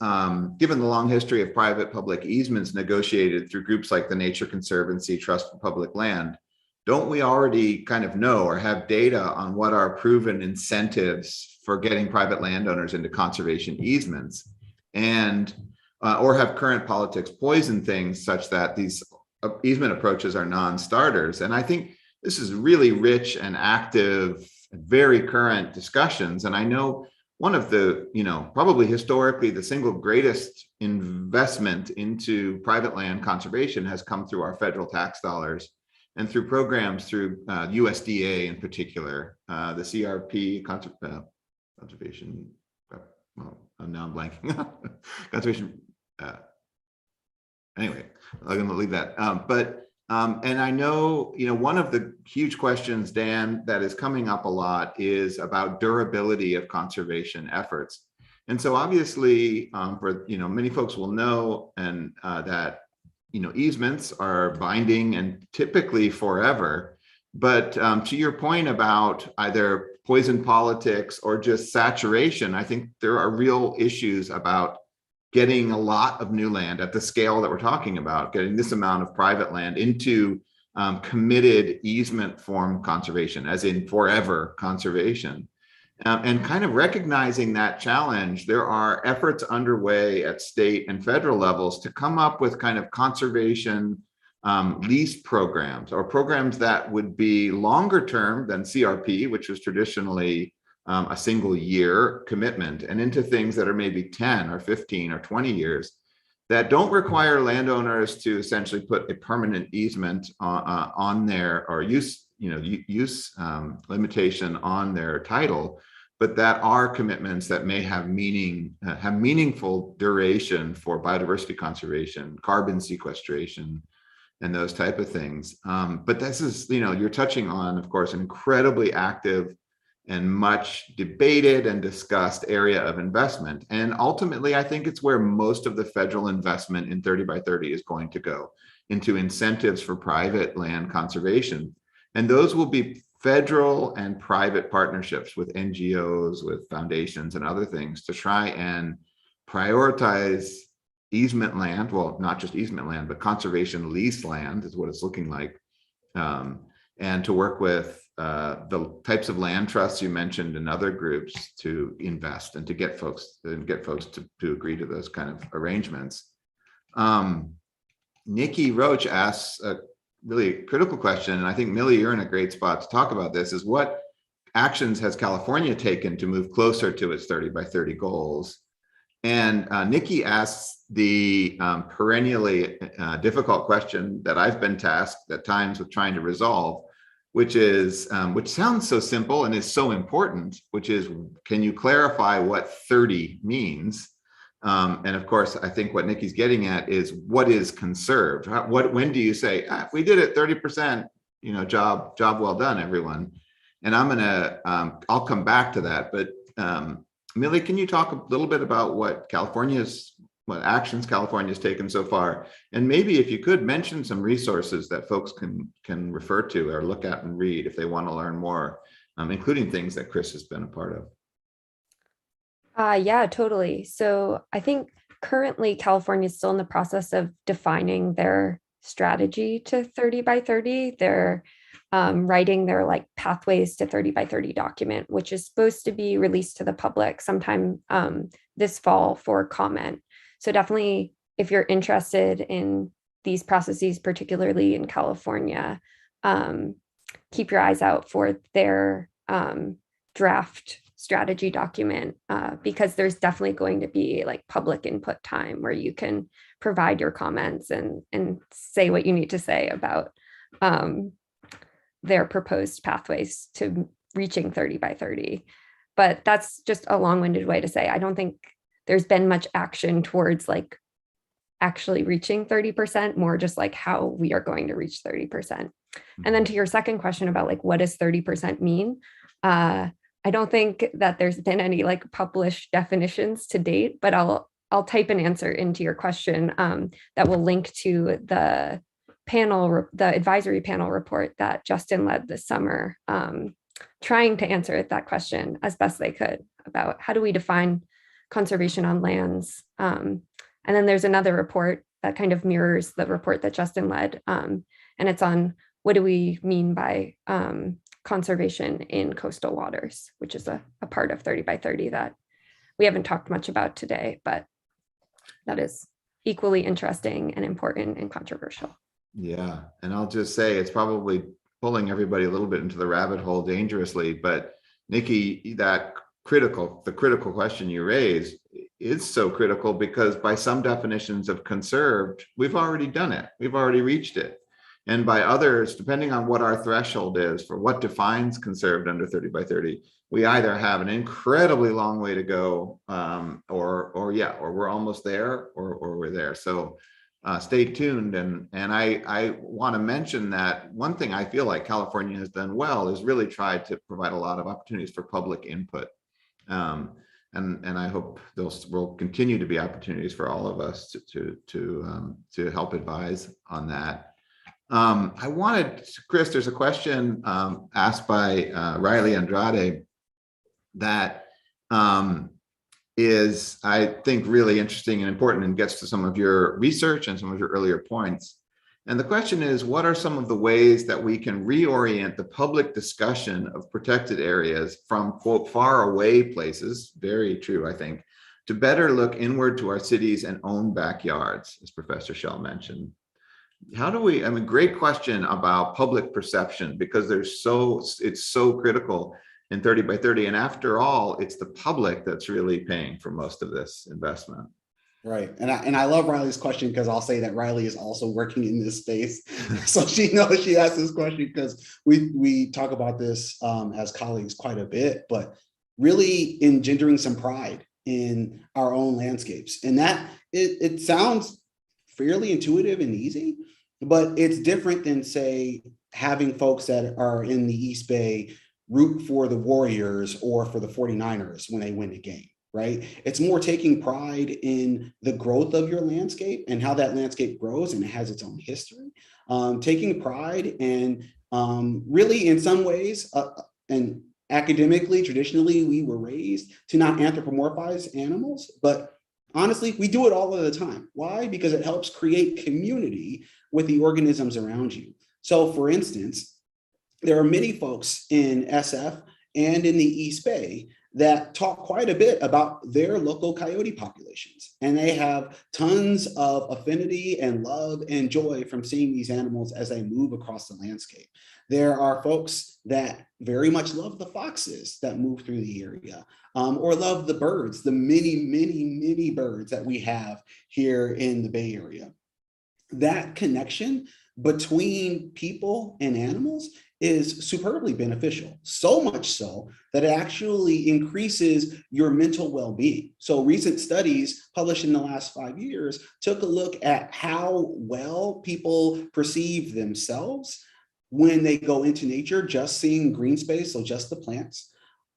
given the long history of private public easements negotiated through groups like the Nature Conservancy Trust for Public Land, don't we already kind of know or have data on what are proven incentives for getting private landowners into conservation easements, and or have current politics poison things such that these easement approaches are non-starters? And I think this is really rich and active, very current discussions. And I know one of the, probably historically the single greatest investment into private land conservation has come through our federal tax dollars and through programs through USDA in particular, the CRP, conservation, well, now I'm blanking, conservation, anyway, I'm going to leave that. And I know, one of the huge questions, Dan, that is coming up a lot is about durability of conservation efforts. And so obviously, many folks will know and that, easements are binding and typically forever. But to your point about either poison politics or just saturation, I think there are real issues about getting a lot of new land at the scale that we're talking about, getting this amount of private land into committed easement form conservation, as in forever conservation. And kind of recognizing that challenge, there are efforts underway at state and federal levels to come up with kind of conservation lease programs, or programs that would be longer term than CRP, which was traditionally a single year commitment, and into things that are maybe 10 or 15 or 20 years. that don't require landowners to essentially put a permanent easement on their, or use limitation on their title, but that are commitments that may have meaningful duration for biodiversity conservation, carbon sequestration, and those type of things. But this is, you're touching on, of course, an incredibly active and much debated and discussed area of investment. And ultimately, I think it's where most of the federal investment in 30 by 30 is going to go, into incentives for private land conservation. And those will be federal and private partnerships with NGOs, with foundations and other things to try and prioritize easement land, well, not just easement land, but conservation lease land is what it's looking like. And to work with the types of land trusts you mentioned and other groups to invest and to get folks to agree to those kind of arrangements. Nikki Roach asks a really critical question, and I think Millie, you're in a great spot to talk about this, is what actions has California taken to move closer to its 30 by 30 goals? And Nikki asks the perennially difficult question that I've been tasked at times with trying to resolve, which sounds so simple and is so important, which is, can you clarify what 30 means? And of course, I think what Nikki's getting at is, what is conserved? When do you say, we did it 30%, job well done, everyone? And I'll come back to that. But Millie, can you talk a little bit about what actions California's taken so far? And maybe if you could mention some resources that folks can refer to or look at and read if they want to learn more, including things that Chris has been a part of. Yeah, totally. So I think currently California is still in the process of defining their strategy to 30 by 30. They're writing their pathways to 30 by 30 document, which is supposed to be released to the public sometime this fall for comment. So definitely, if you're interested in these processes, particularly in California, keep your eyes out for their draft strategy document, because there's definitely going to be public input time where you can provide your comments and say what you need to say about their proposed pathways to reaching 30 by 30. But that's just a long-winded way to say, I don't think there's been much action towards actually reaching 30%, more just how we are going to reach 30%. And then to your second question about what does 30% mean? I don't think that there's been any published definitions to date, but I'll type an answer into your question that will link to the advisory panel report that Justin led this summer, trying to answer that question as best they could about how do we define conservation on lands. And then there's another report that kind of mirrors the report that Justin led, and it's on what do we mean by conservation in coastal waters, which is a part of 30 by 30 that we haven't talked much about today, but that is equally interesting and important and controversial. Yeah, and I'll just say it's probably pulling everybody a little bit into the rabbit hole dangerously, but Nikki, the critical question you raised is so critical because by some definitions of conserved, we've already done it. We've already reached it. And by others, depending on what our threshold is for what defines conserved under 30 by 30, we either have an incredibly long way to go, or we're almost there, or we're there. So stay tuned. And I want to mention that one thing I feel like California has done well is really tried to provide a lot of opportunities for public input. And I hope those will continue to be opportunities for all of us to help advise on that. I wanted, Chris, there's a question asked by Riley Andrade that is, I think, really interesting and important and gets to some of your research and some of your earlier points. And the question is, what are some of the ways that we can reorient the public discussion of protected areas from, quote, far away places, very true, I think, to better look inward to our cities and own backyards, as Professor Schell mentioned? How do we, great question about public perception, because it's so critical in 30 by 30. And after all, it's the public that's really paying for most of this investment. Right. And I love Riley's question because I'll say that Riley is also working in this space. So she knows she asked this question because we talk about this as colleagues quite a bit, but really engendering some pride in our own landscapes. And that it sounds fairly intuitive and easy, but it's different than, say, having folks that are in the East Bay root for the Warriors or for the 49ers when they win a game. Right? It's more taking pride in the growth of your landscape and how that landscape grows and it has its own history. Taking pride and really in some ways, and academically, traditionally, we were raised to not anthropomorphize animals, but honestly, we do it all of the time. Why? Because it helps create community with the organisms around you. So for instance, there are many folks in SF and in the East Bay that talk quite a bit about their local coyote populations. And they have tons of affinity and love and joy from seeing these animals as they move across the landscape. There are folks that very much love the foxes that move through the area, or love the birds, the many birds that we have here in the Bay Area. That connection between people and animals is superbly beneficial, so much so that it actually increases your mental well-being. So recent studies published in the last 5 years took a look at how well people perceive themselves when they go into nature, just seeing green space, so just the plants,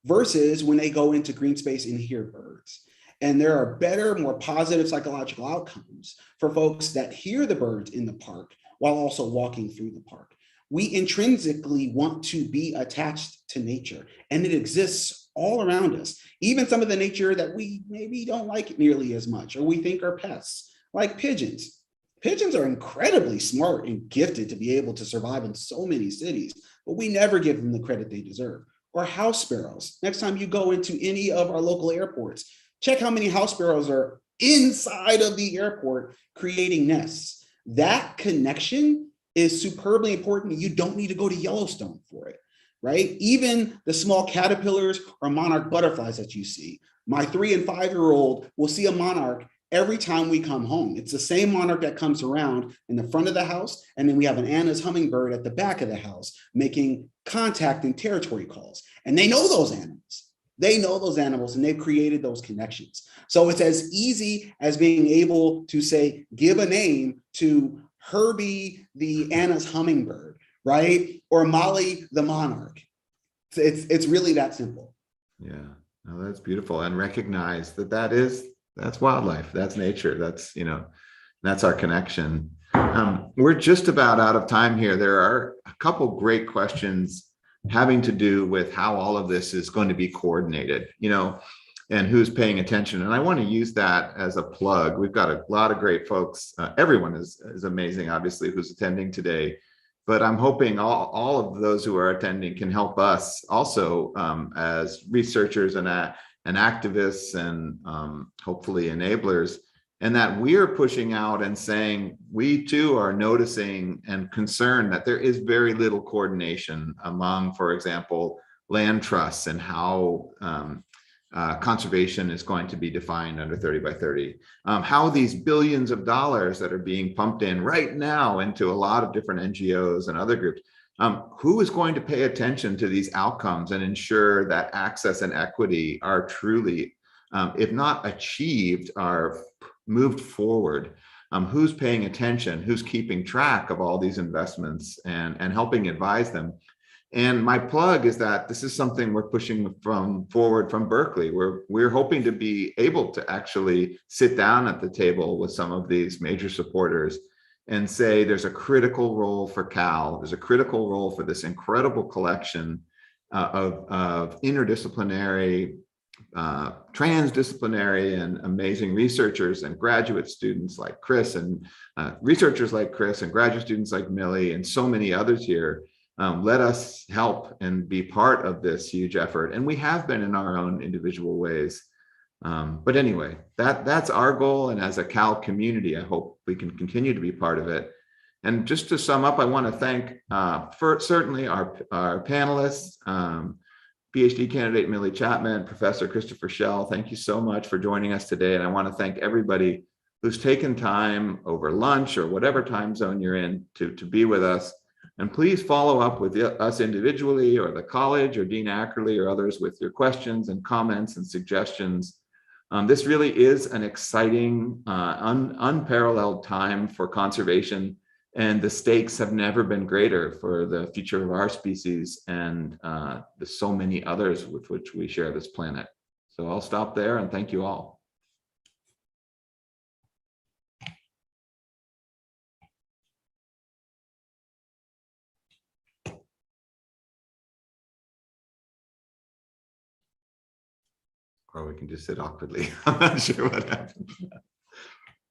versus when they go into green space and hear birds. And there are better, more positive psychological outcomes for folks that hear the birds in the park while also walking through the park. We intrinsically want to be attached to nature, and it exists all around us. Even some of the nature that we maybe don't like nearly as much, or we think are pests, like pigeons. Pigeons are incredibly smart and gifted to be able to survive in so many cities, but we never give them the credit they deserve. Or house sparrows. Next time you go into any of our local airports, check how many house sparrows are inside of the airport creating nests. That connection is superbly important. You don't need to go to Yellowstone for it, right? Even the small caterpillars or monarch butterflies that you see. My 3 and 5-year-old will see a monarch every time we come home. It's the same monarch that comes around in the front of the house, and then we have an Anna's hummingbird at the back of the house making contact and territory calls. And they know those animals. They know those animals and they've created those connections. So it's as easy as being able to say, give a name to Herbie the Anna's hummingbird, right? Or Molly the monarch. It's really that simple. Yeah, no, that's beautiful. And recognize that that's wildlife, that's nature, that's our connection. We're just about out of time here. There are a couple great questions having to do with how all of this is going to be coordinated, and who's paying attention. And I want to use that as a plug. We've got a lot of great folks. Everyone is amazing, obviously, who's attending today. But I'm hoping all of those who are attending can help us also as researchers and activists and hopefully enablers, and that we're pushing out and saying we too are noticing and concerned that there is very little coordination among, for example, land trusts and how conservation is going to be defined under 30 by 30, how these billions of dollars that are being pumped in right now into a lot of different NGOs and other groups, who is going to pay attention to these outcomes and ensure that access and equity are truly, if not achieved, are moved forward? Who's paying attention? Who's keeping track of all these investments and helping advise them? And my plug is that this is something we're pushing forward from Berkeley. We're hoping to be able to actually sit down at the table with some of these major supporters and say there's a critical role for Cal, there's a critical role for this incredible collection of interdisciplinary, transdisciplinary and amazing researchers and graduate students like Chris and researchers like Chris and graduate students like Millie and so many others here. Let us help and be part of this huge effort. And we have been in our own individual ways. But anyway, that's our goal. And as a Cal community, I hope we can continue to be part of it. And just to sum up, I want to thank certainly our panelists, PhD candidate Millie Chapman, Professor Christopher Schell. Thank you so much for joining us today. And I want to thank everybody who's taken time over lunch or whatever time zone you're in to be with us. And please follow up with us individually or the college or Dean Ackerley or others with your questions and comments and suggestions. This really is an exciting, unparalleled time for conservation, and the stakes have never been greater for the future of our species and the so many others with which we share this planet. So I'll stop there and thank you all. Or we can just sit awkwardly. I'm not sure what happened.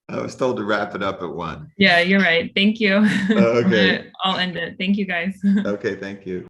I was told to wrap it up at 1. Yeah, you're right. Thank you. Okay. I'll end it. Thank you, guys. Okay, thank you.